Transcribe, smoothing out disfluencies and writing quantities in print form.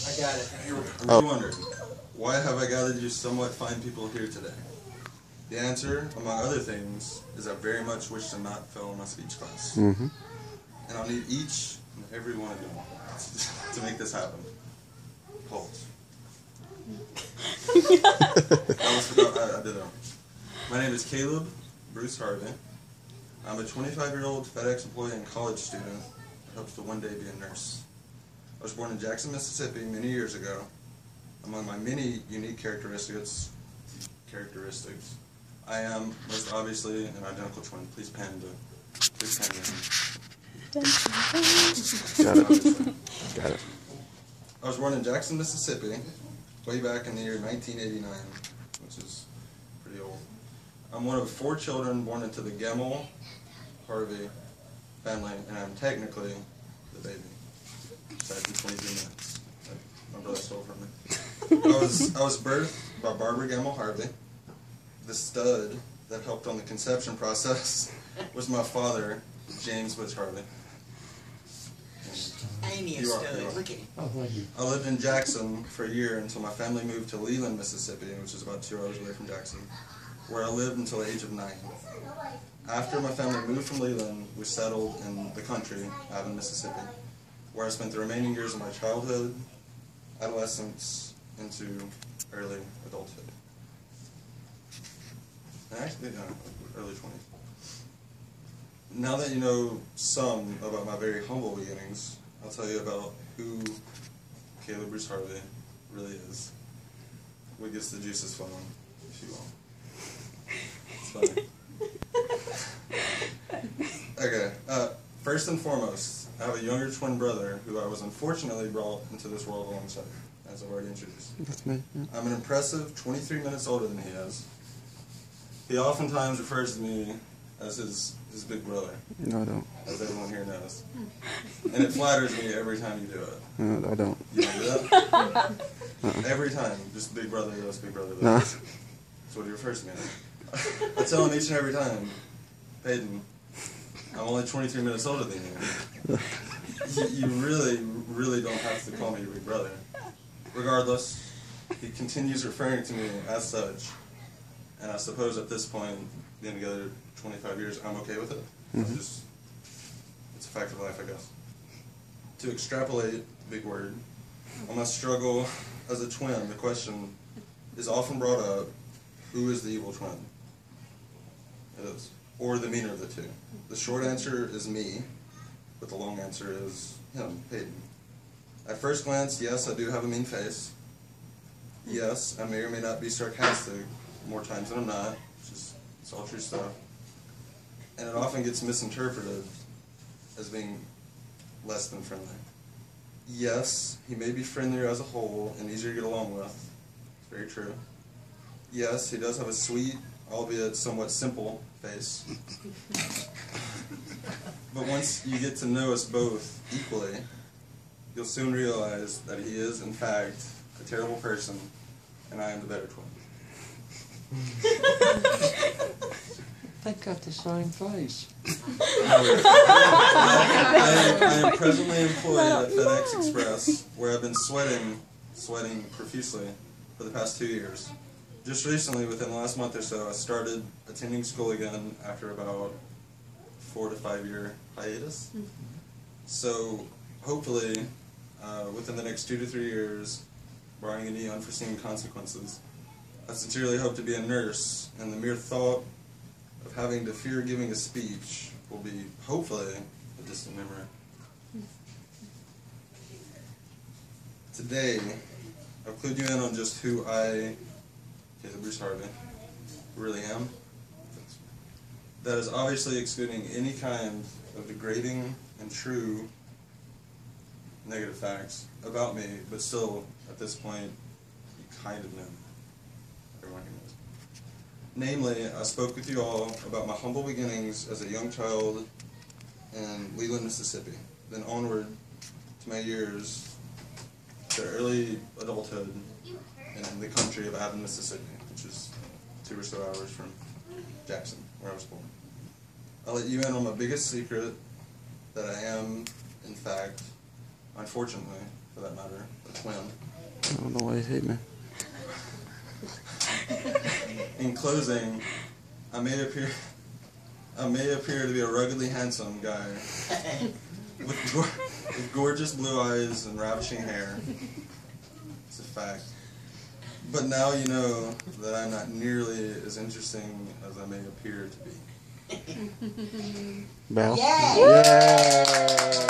I got it. You wondered, why have I gathered you somewhat fine people here today? The answer, among other things, is I very much wish to not fail in my speech class. Mm-hmm. And I'll need each and every one of you to make this happen. Pause. I did that. My name is Caleb Bruce Harvey. I'm a 25-year-old FedEx employee and college student that hopes to one day be a nurse. I was born in Jackson, Mississippi many years ago. Among my many unique characteristics, I am most obviously an identical twin. Please pan me. Got it. I was born in Jackson, Mississippi, way back in the year 1989, which is pretty old. I'm one of 4 children born into the Gemmell Harvey family, and I'm technically the baby. Sad for 23 minutes. My brother stole from me. I was birthed by Barbara Gemmell Harvey. The stud that helped on the conception process was my father, James Butch Harvey. Look at him. Oh, thank you. I lived in Jackson for a year until my family moved to Leland, Mississippi, which is about 2 hours away from Jackson, where I lived until the age of 9. After my family moved from Leland, we settled in the country, out in Mississippi, where I spent the remaining years of my childhood, adolescence, into early adulthood. And actually, early 20s. Now that you know some about my very humble beginnings, I'll tell you about who Caleb Bruce Harvey really is. What gets the juices flowing, if you will. It's funny. Okay, first and foremost, I have a younger twin brother who I was unfortunately brought into this world alongside, as I've already introduced. That's me. Yeah. I'm an impressive 23 minutes older than he is. He oftentimes refers to me as his big brother. No, I don't. As everyone here knows. And it flatters me every time you do it. No, I don't. You don't do that? Every time. Just big brother this, big brother this. No. That's what he refers to me as. I tell him each and every time, Peyton, I'm only 23 minutes older than you. You really, really don't have to call me your big brother. Regardless, he continues referring to me as such. And I suppose at this point, being together 25 years, I'm okay with it. Mm-hmm. It's a fact of life, I guess. To extrapolate, big word, on my struggle as a twin, the question is often brought up, who is the evil twin? It is. Or the meaner of the two. The short answer is me, but the long answer is him, Peyton. At first glance, yes, I do have a mean face. Yes, I may or may not be sarcastic more times than I'm not. It's all true stuff. And it often gets misinterpreted as being less than friendly. Yes, he may be friendlier as a whole and easier to get along with. It's very true. Yes, he does have a sweet, albeit somewhat simple, face. But once you get to know us both equally, you'll soon realize that he is, in fact, a terrible person, and I am the better twin. They got the same face. I am presently employed at FedEx Express, where I've been sweating profusely for the past 2 years. Just recently, within the last month or so, I started attending school again after about 4 to 5 year hiatus. So hopefully, within the next 2 to 3 years, barring any unforeseen consequences, I sincerely hope to be a nurse, and the mere thought of having to fear giving a speech will be, hopefully, a distant memory. Today, I've clued you in on just who I, Caleb Bruce Harvey, really am. That is obviously excluding any kind of degrading and true negative facts about me, but still, at this point, you kind of know me. Everyone here knows. Namely, I spoke with you all about my humble beginnings as a young child in Leland, Mississippi, then onward to my years to early adulthood in the country of Athens, Mississippi, which is 2 or so hours from Jackson, where I was born. I'll let you in on my biggest secret, that I am, in fact, unfortunately, for that matter, a twin. I don't know why you hate me. In closing, I may appear to be a ruggedly handsome guy with gorgeous blue eyes and ravishing hair. It's a fact. But now you know that I'm not nearly as interesting as I may appear to be. Bell? Yay! Yeah!